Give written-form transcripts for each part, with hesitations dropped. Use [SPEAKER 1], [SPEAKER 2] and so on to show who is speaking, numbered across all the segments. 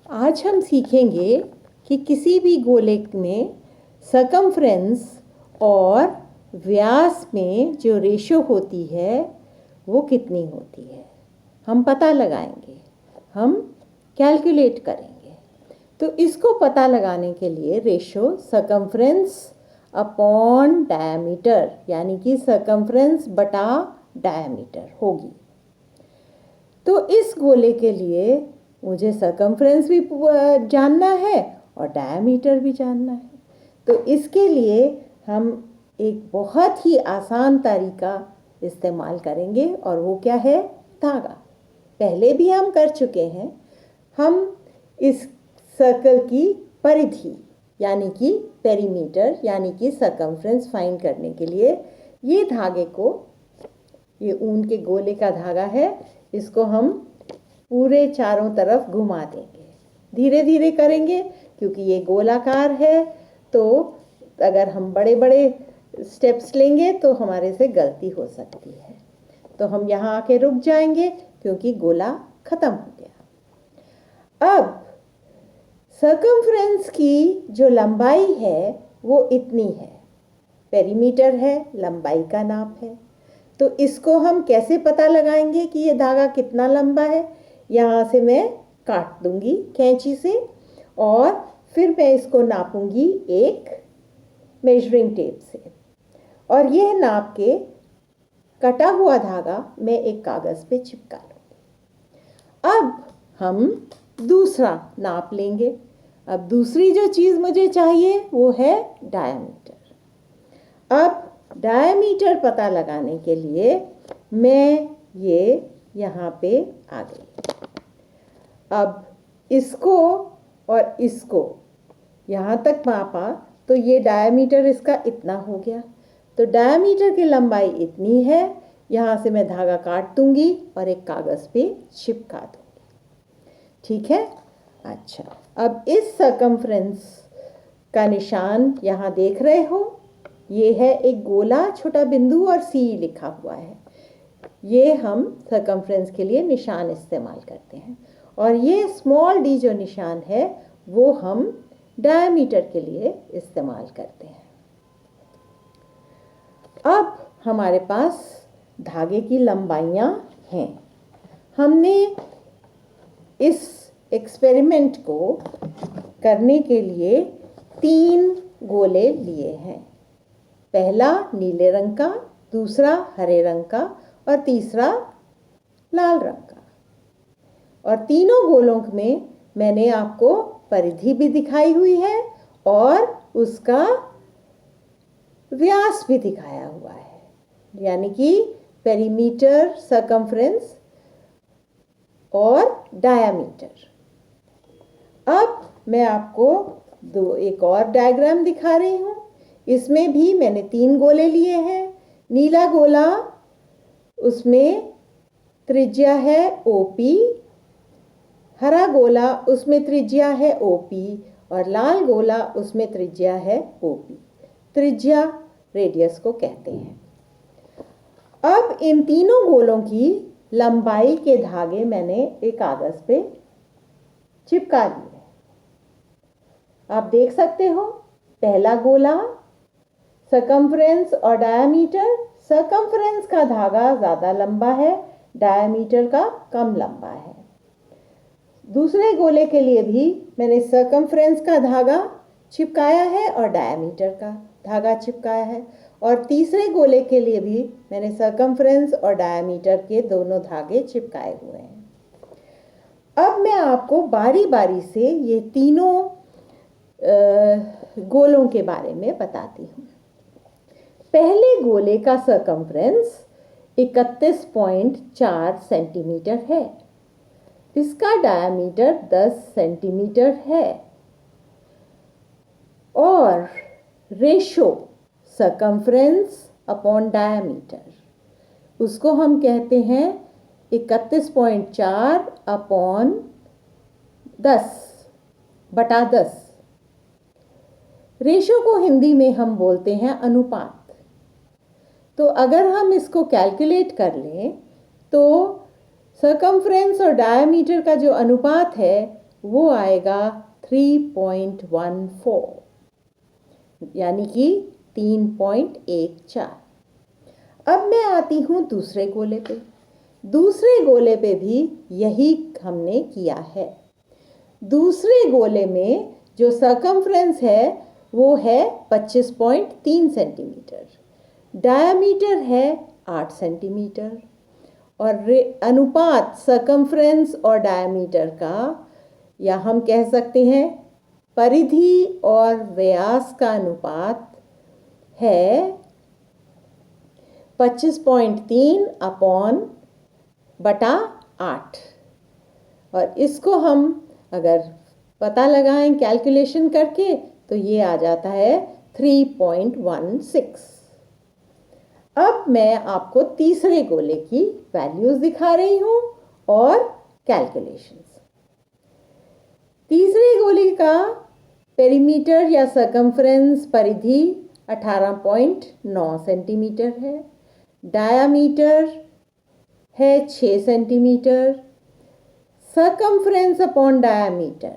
[SPEAKER 1] आज हम सीखेंगे कि किसी भी गोले में सरकमफ्रेंस और व्यास में जो रेशो होती है वो कितनी होती है। हम पता लगाएंगे, हम कैलकुलेट करेंगे। तो इसको पता लगाने के लिए रेशो सरकमफ्रेंस अपॉन डायमीटर यानी कि सरकमफ्रेंस बटा डायमीटर होगी। तो इस गोले के लिए मुझे सरकमफ्रेंस भी जानना है और डायमीटर भी जानना है। तो इसके लिए हम एक बहुत ही आसान तरीका इस्तेमाल करेंगे और वो क्या है, धागा। पहले भी हम कर चुके हैं। हम इस सर्कल की परिधि यानी कि पेरीमीटर यानी कि सरकमफ्रेंस फाइंड करने के लिए ये धागे को, ये ऊन के गोले का धागा है, इसको हम पूरे चारों तरफ घुमा देंगे। धीरे धीरे करेंगे क्योंकि ये गोलाकार है, तो अगर हम बड़े बड़े स्टेप्स लेंगे तो हमारे से गलती हो सकती है। तो हम यहाँ आके रुक जाएंगे क्योंकि गोला खत्म हो गया। अब सरकमफ्रेंस की जो लंबाई है वो इतनी है, पेरीमीटर है, लंबाई का नाप है। तो इसको हम कैसे पता लगाएंगे कि ये धागा कितना लंबा है। यहाँ से मैं काट दूंगी कैंची से और फिर मैं इसको नापूंगी एक मेजरिंग टेप से, और यह नाप के कटा हुआ धागा मैं एक कागज पे चिपका लूँगी। अब हम दूसरा नाप लेंगे। अब दूसरी जो चीज़ मुझे चाहिए वो है डायमीटर। अब डायमीटर पता लगाने के लिए मैं ये यहाँ पे आ गई। अब इसको और इसको यहाँ तक मापा तो ये डायमीटर इसका इतना हो गया। तो डायमीटर की लंबाई इतनी है। यहाँ से मैं धागा काट दूंगी और एक कागज़ पे चिपका दूंगी। ठीक है। अच्छा, अब इस सरकमफ्रेंस का निशान यहाँ देख रहे हो, ये है एक गोला छोटा बिंदु और सी लिखा हुआ है। ये हम सरकमफ्रेंस के लिए निशान इस्तेमाल करते हैं। और ये स्मॉल डी जो निशान है वो हम डायमीटर के लिए इस्तेमाल करते हैं। अब हमारे पास धागे की लंबाइयाँ हैं। हमने इस एक्सपेरिमेंट को करने के लिए 3 गोले लिए हैं। पहला नीले रंग का, दूसरा हरे रंग का और तीसरा लाल रंग का। और तीनों गोलों में मैंने आपको परिधि भी दिखाई हुई है और उसका व्यास भी दिखाया हुआ है, यानी कि पेरीमीटर, सरकमफ्रेंस और डायमीटर। अब मैं आपको एक और डायग्राम दिखा रही हूँ। इसमें भी मैंने 3 गोले लिए हैं। नीला गोला, उसमें त्रिज्या है OP, हरा गोला उसमें त्रिज्या है OP और लाल गोला उसमें त्रिज्या है OP। त्रिज्या रेडियस को कहते हैं। अब इन तीनों गोलों की लंबाई के धागे मैंने एक कागज पे चिपका दिए। आप देख सकते हो, पहला गोला सरकमफ्रेंस और डायमीटर। सरकमफ्रेंस का धागा ज़्यादा लंबा है, डायमीटर का कम लंबा है। दूसरे गोले के लिए भी मैंने सरकमफ्रेंस का धागा चिपकाया है और डायमीटर का धागा चिपकाया है। और तीसरे गोले के लिए भी मैंने सरकमफ्रेंस और डायमीटर के दोनों धागे चिपकाए हुए हैं। अब मैं आपको बारी बारी से ये तीनों गोलों के बारे में बताती हूँ। पहले गोले का सरकमफ्रेंस 31.4 सेंटीमीटर है। इसका डायमीटर 10 सेंटीमीटर है और रेशो सरकमफ्रेंस अपॉन डायमीटर उसको हम कहते हैं 31.4 अपॉन 10/10। रेशो को हिंदी में हम बोलते हैं अनुपात। तो अगर हम इसको कैलकुलेट कर लें तो सरकमफ्रेंस और डायमीटर का जो अनुपात है वो आएगा 3.14, यानी कि 3.14। अब मैं आती हूँ दूसरे गोले पे। दूसरे गोले पे भी यही हमने किया है। दूसरे गोले में जो सरकमफ्रेंस है वो है 25.3 सेंटीमीटर, डायामीटर है 8 सेंटीमीटर, और अनुपात सरकमफ्रेंस और डायामीटर का, या हम कह सकते हैं परिधि और व्यास का अनुपात है 25.3 अपॉन बटा 8। और इसको हम अगर पता लगाएं कैलकुलेशन करके तो ये आ जाता है 3.16। अब मैं आपको तीसरे गोले की वैल्यूज दिखा रही हूँ और कैलकुलेशंस। तीसरे गोले का पेरीमीटर या सरकमफ्रेंस परिधि 18.9 सेंटीमीटर है, डायामीटर है 6 सेंटीमीटर, सरकमफ्रेंस अपॉन डायामीटर,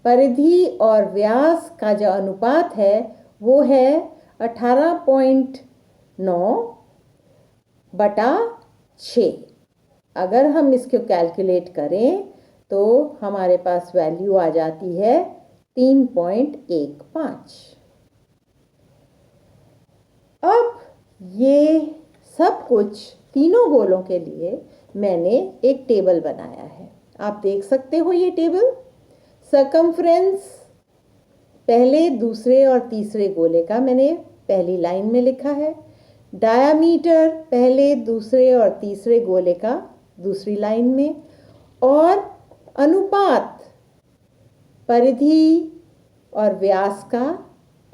[SPEAKER 1] परिधि और व्यास का जो अनुपात है वो है 18.9 बटा 6। अगर हम इसको कैलकुलेट करें तो हमारे पास वैल्यू आ जाती है 3.15। अब ये सब कुछ तीनों गोलों के लिए मैंने एक टेबल बनाया है। आप देख सकते हो ये टेबल। सरकमफ्रेंस पहले, दूसरे और तीसरे गोले का मैंने पहली लाइन में लिखा है। डायामीटर पहले, दूसरे और तीसरे गोले का दूसरी लाइन में। और अनुपात परिधि और व्यास का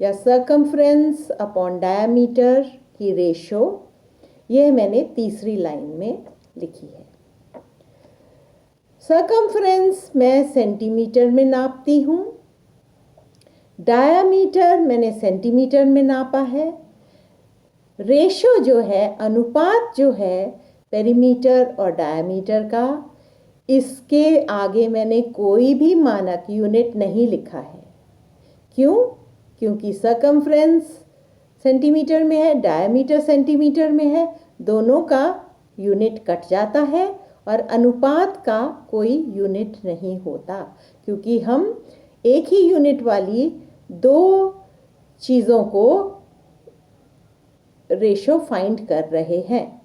[SPEAKER 1] या सरकमफ्रेंस अपॉन डायामीटर की रेशो, यह मैंने तीसरी लाइन में लिखी है। सरकमफ्रेंस मैं सेंटीमीटर में नापती हूँ, डायामीटर मैंने सेंटीमीटर में नापा है। रेशो जो है, अनुपात जो है पेरीमीटर और डायामीटर का, इसके आगे मैंने कोई भी मानक यूनिट नहीं लिखा है। क्यों? क्योंकि सरकमफ्रेंस सेंटीमीटर में है, डायामीटर सेंटीमीटर में है, दोनों का यूनिट कट जाता है और अनुपात का कोई यूनिट नहीं होता, क्योंकि हम एक ही यूनिट वाली दो चीज़ों को रेशो फाइंड कर रहे हैं।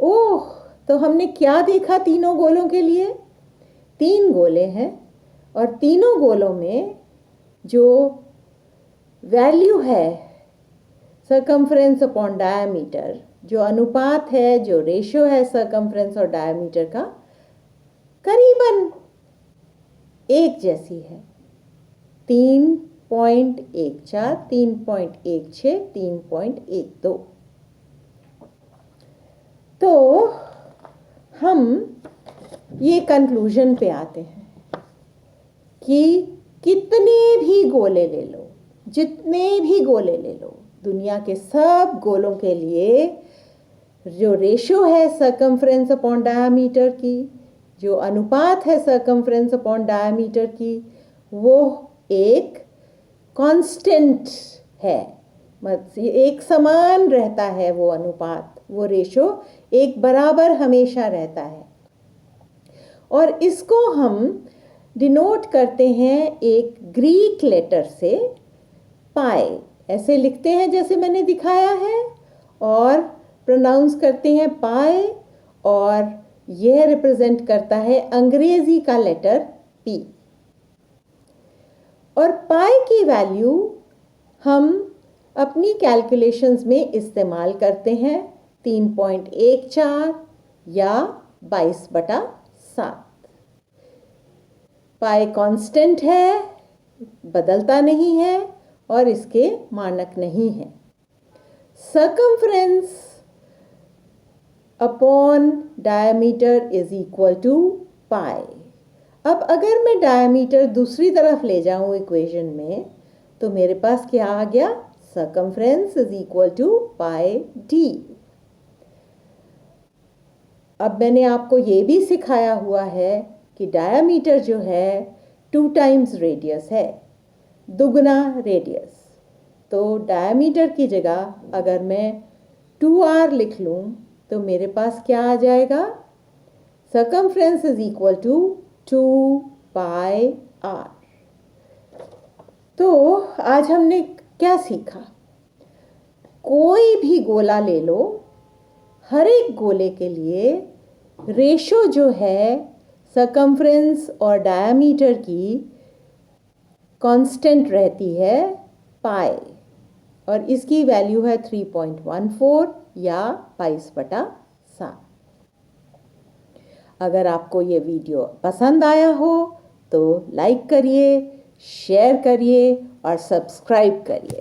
[SPEAKER 1] ओह, तो हमने क्या देखा तीनों गोलों के लिए? 3 गोले हैं और तीनों गोलों में जो वैल्यू है सरकमफ्रेंस अपॉन डायामीटर, जो अनुपात है, जो रेशो है सरकमफ्रेंस और डायामीटर का, करीबन एक जैसी है। 3.14, 3.16, 3.12। तो हम ये कंक्लूजन पे आते हैं कि कितने भी गोले ले लो, जितने भी गोले ले लो, दुनिया के सब गोलों के लिए जो रेशो है सरकमफ्रेंस अपॉन डायामीटर की, जो अनुपात है सरकमफ्रेंस अपॉन डायामीटर की, वो एक कांस्टेंट है। एक समान रहता है वो अनुपात, वो रेशो एक बराबर हमेशा रहता है। और इसको हम डिनोट करते हैं एक ग्रीक लेटर से, पाई। ऐसे लिखते हैं जैसे मैंने दिखाया है, और प्रोनाउंस करते हैं पाई, और यह रिप्रेजेंट करता है अंग्रेजी का लेटर पी। और पाई की वैल्यू हम अपनी कैलकुलेशंस में इस्तेमाल करते हैं 3.14 या 22/7। पाई कांस्टेंट है, बदलता नहीं है और इसके मानक नहीं है। Circumference upon diameter is equal to pi. अब अगर मैं डायमीटर दूसरी तरफ ले जाऊं इक्वेशन में, तो मेरे पास क्या आ गया? Circumference is equal to pi D. अब मैंने आपको ये भी सिखाया हुआ है कि डायमीटर जो है 2 टाइम्स रेडियस है, दुगना रेडियस। तो डायमीटर की जगह अगर मैं 2r लिख लूँ तो मेरे पास क्या आ जाएगा? Circumference is equal to 2 pi r। तो आज हमने क्या सीखा? कोई भी गोला ले लो, हर एक गोले के लिए रेशो जो है सर्कमफ्रेंस और डायमीटर की कांस्टेंट रहती है पाई, और इसकी वैल्यू है 3.14 या 22/7। अगर आपको ये वीडियो पसंद आया हो तो लाइक करिए, शेयर करिए और सब्सक्राइब करिए।